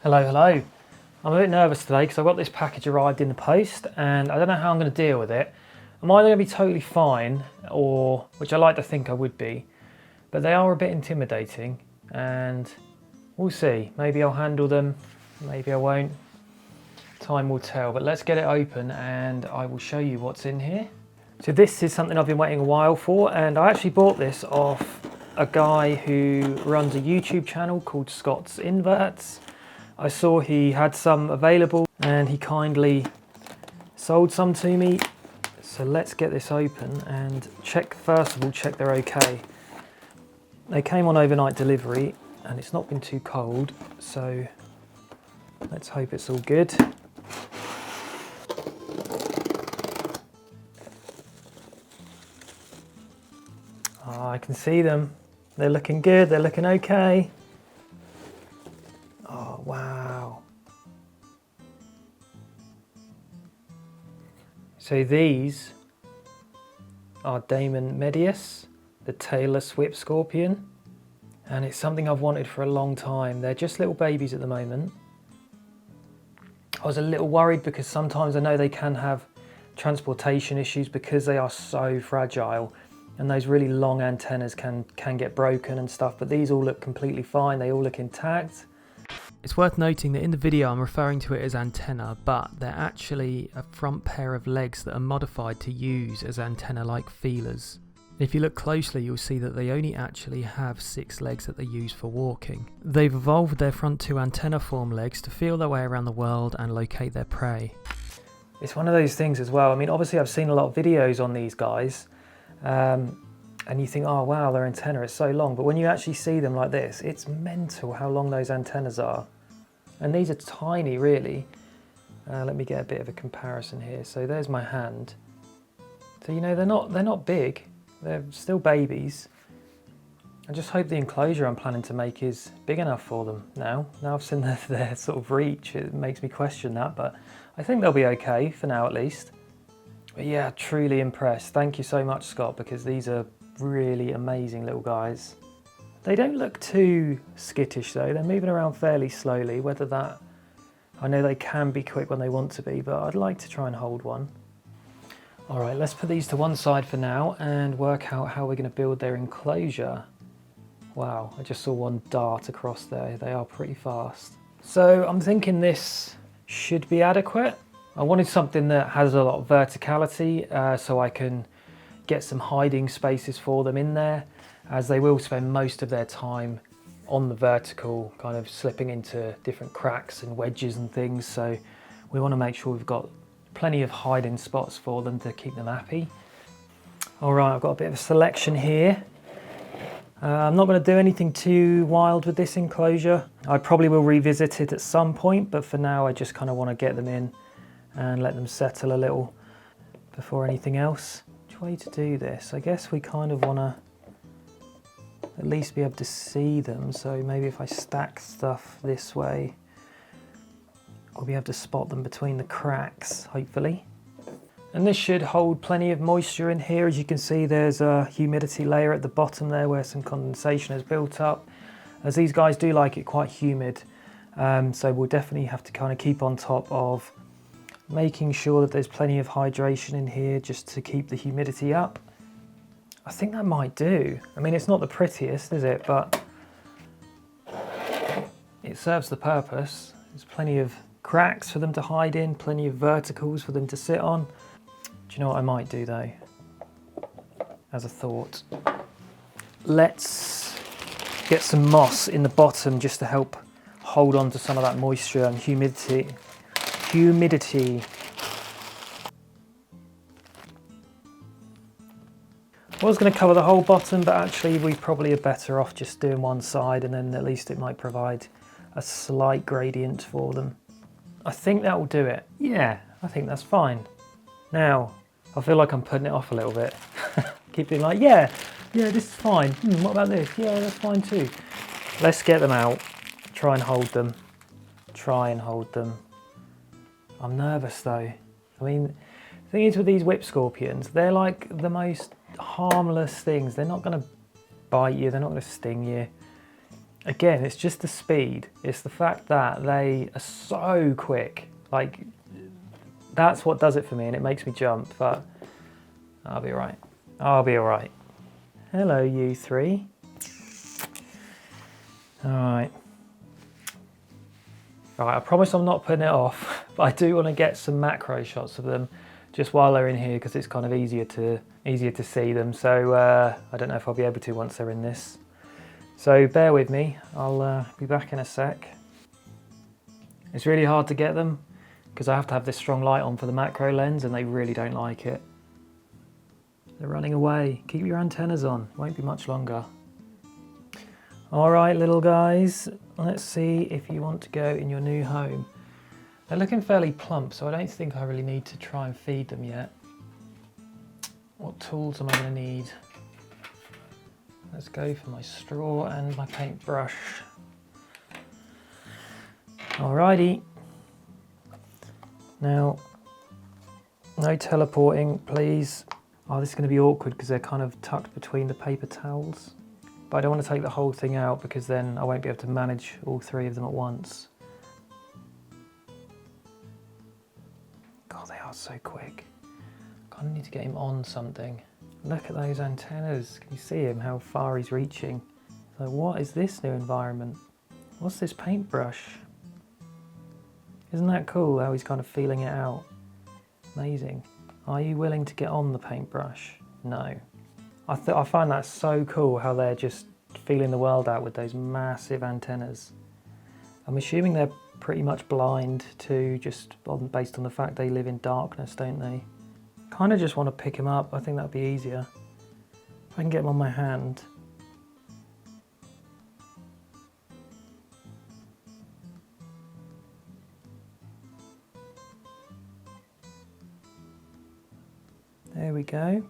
Hello, hello. I'm a bit nervous today because I've got this package arrived in the post and I don't know how I'm going to deal with it. I'm either going to be totally fine, or, which I like to think I would be, but they are a bit intimidating and we'll see. Maybe I'll handle them, maybe I won't. Time will tell, but let's get it open and I will show you what's in here. So this is something I've been waiting a while for, and I actually bought this off a guy who runs a YouTube channel called Scott's Inverts. I saw he had some available and he kindly sold some to me. So let's get this open and check, first of all, check they're okay. They came on overnight delivery and it's not been too cold, so let's hope it's all good. Oh, I can see them. They're looking good, they're looking okay. Oh, wow. So these are Damon medius, the Tailless Whip Scorpion, and it's something I've wanted for a long time. They're just little babies at the moment. I was a little worried because sometimes I know they can have transportation issues because they are so fragile, and those really long antennas can get broken and stuff, but these all look completely fine. They all look intact. It's worth noting that in the video I'm referring to it as antenna, but they're actually a front pair of legs that are modified to use as antenna-like feelers. If you look closely, you'll see that they only actually have 6 legs that they use for walking. They've evolved their front 2 antenna form legs to feel their way around the world and locate their prey. It's one of those things as well. I mean, obviously I've seen a lot of videos on these guys, and you think, oh wow, their antenna is so long, but when you actually see them like this, it's mental how long those antennas are. And these are tiny, really. Let me get a bit of a comparison here. So there's my hand. So you know, they're not big. They're still babies. I just hope the enclosure I'm planning to make is big enough for them now. Now I've seen their sort of reach, it makes me question that, but I think they'll be okay for now at least. But yeah, truly impressed. Thank you so much, Scott, because these are really amazing little guys. They don't look too skittish though. They're moving around fairly slowly. Whether that, I know they can be quick when they want to be, but I'd like to try and hold one. All right, let's put these to one side for now and work out how we're going to build their enclosure. Wow, I just saw one dart across there. They are pretty fast. So I'm thinking this should be adequate. I wanted something that has a lot of verticality, so I can get some hiding spaces for them in there, as they will spend most of their time on the vertical, kind of slipping into different cracks and wedges and things. So we want to make sure we've got plenty of hiding spots for them to keep them happy. All right, I've got a bit of a selection here. I'm not going to do anything too wild with this enclosure. I probably will revisit it at some point, but for now I just kind of want to get them in and let them settle a little before anything else. Which way to do this? I guess we kind of want to at least be able to see them, so maybe if I stack stuff this way, I'll be able to spot them between the cracks, hopefully. And this should hold plenty of moisture in here. As you can see, there's a humidity layer at the bottom there where some condensation has built up, as these guys do like it quite humid. So we'll definitely have to kind of keep on top of making sure that there's plenty of hydration in here just to keep the humidity up. I think that might do. I mean, it's not the prettiest, is it? But it serves the purpose. There's plenty of cracks for them to hide in, plenty of verticals for them to sit on. Do you know what I might do though? As a thought. Let's get some moss in the bottom just to help hold on to some of that moisture and humidity. I was going to cover the whole bottom, but actually we probably are better off just doing one side, and then at least it might provide a slight gradient for them. I think that will do it. Yeah, I think that's fine. Now, I feel like I'm putting it off a little bit. Keep being like, yeah, this is fine. What about this? Yeah, that's fine too. Let's get them out. Try and hold them. I'm nervous though. I mean, the thing is with these whip scorpions, they're like the most harmless things. They're not going to bite you, they're not going to sting you. Again, it's just the speed. It's the fact that they are so quick. Like, that's what does it for me, and it makes me jump, but I'll be all right. I'll be all right. Hello, you three. All right. All right, I promise I'm not putting it off, but I do want to get some macro shots of them just while they're in here because it's kind of easier to see them. So I don't know if I'll be able to once they're in this. So bear with me, I'll be back in a sec. It's really hard to get them because I have to have this strong light on for the macro lens and they really don't like it. They're running away. Keep your antennas on, won't be much longer. All right, little guys, let's see if you want to go in your new home. They're looking fairly plump, so I don't think I really need to try and feed them yet. What tools am I going to need? Let's go for my straw and my paintbrush. Alrighty. Now, no teleporting, please. Oh, this is going to be awkward because they're kind of tucked between the paper towels. But I don't want to take the whole thing out because then I won't be able to manage all three of them at once. God, they are so quick. I kind of need to get him on something. Look at those antennas. Can you see him, how far he's reaching? So what is this new environment? What's this paintbrush? Isn't that cool how he's kind of feeling it out? Amazing. Are you willing to get on the paintbrush? No. I find that so cool how they're just feeling the world out with those massive antennas. I'm assuming they're pretty much blind too, based on the fact they live in darkness, don't they? Kind of just want to pick him up. I think that'd be easier. If I can get him on my hand. There we go.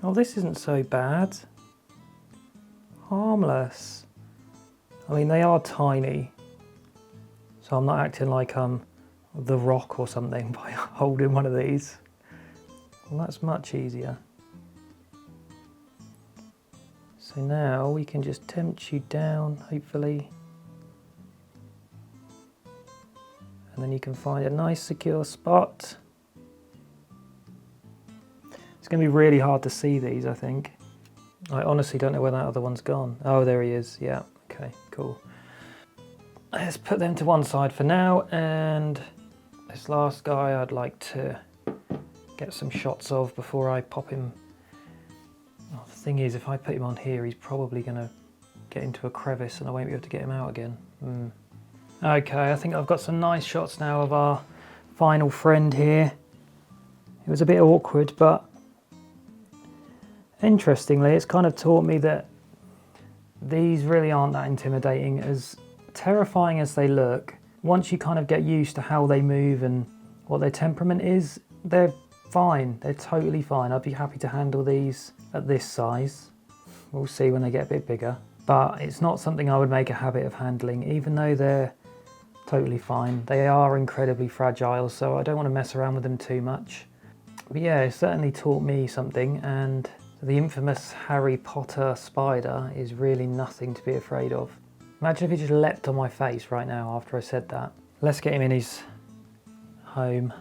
Oh, this isn't so bad. Harmless. I mean, they are tiny, so I'm not acting like I'm the Rock or something by holding one of these. Well, that's much easier. So now we can just tempt you down, hopefully. And then you can find a nice secure spot. It's going to be really hard to see these, I think. I honestly don't know where that other one's gone. Oh, there he is. Yeah, okay, cool. Let's put them to one side for now, and this last guy I'd like to get some shots of before I pop him. Oh, the thing is, if I put him on here, he's probably going to get into a crevice and I won't be able to get him out again. Okay, I think I've got some nice shots now of our final friend here. It was a bit awkward, but interestingly, it's kind of taught me that these really aren't that intimidating. As terrifying as they look, once you kind of get used to how they move and what their temperament is, they're fine. They're totally fine. I'd be happy to handle these at this size. We'll see when they get a bit bigger. But it's not something I would make a habit of handling, even though they're totally fine. They are incredibly fragile, so I don't want to mess around with them too much. But yeah, it certainly taught me something, and the infamous Harry Potter spider is really nothing to be afraid of. Imagine if he just leapt on my face right now after I said that. Let's get him in his home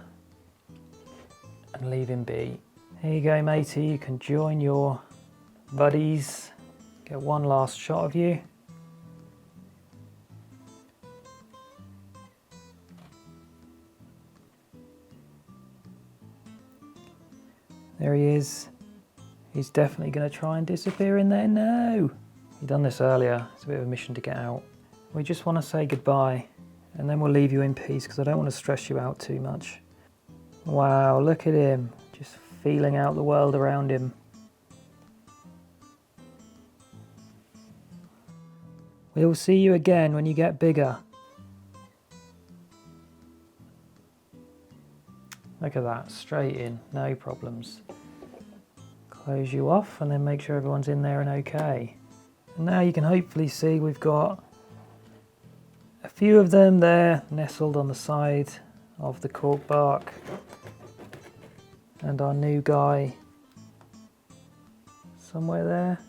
and leave him be. Here you go, matey. You can join your buddies. Get one last shot of you. There he is. He's definitely going to try and disappear in there. No! You've done this earlier. It's a bit of a mission to get out. We just want to say goodbye and then we'll leave you in peace because I don't want to stress you out too much. Wow, look at him. Just feeling out the world around him. We'll see you again when you get bigger. Look at that, straight in, no problems. Close you off and then make sure everyone's in there and okay. And now you can hopefully see we've got a few of them there nestled on the side of the cork bark. And our new guy somewhere there.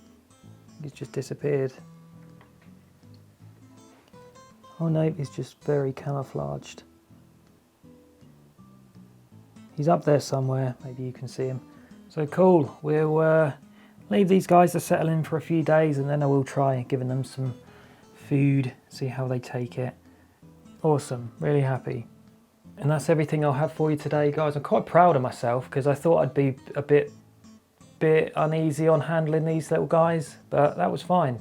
he's just disappeared. Oh no, he's just very camouflaged. He's up there somewhere, maybe you can see him. So cool, we'll leave these guys to settle in for a few days and then I will try giving them some food, see how they take it. Awesome, really happy. And that's everything I'll have for you today, guys. I'm quite proud of myself because I thought I'd be a bit uneasy on handling these little guys, but that was fine.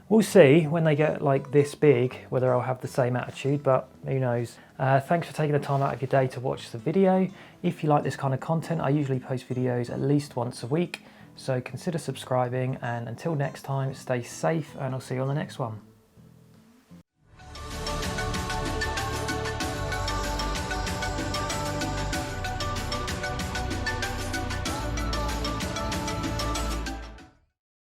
We'll see when they get like this big whether I'll have the same attitude, but who knows. Thanks for taking the time out of your day to watch the video. If you like this kind of content, I usually post videos at least once a week, so consider subscribing, and until next time, stay safe and I'll see you on the next one.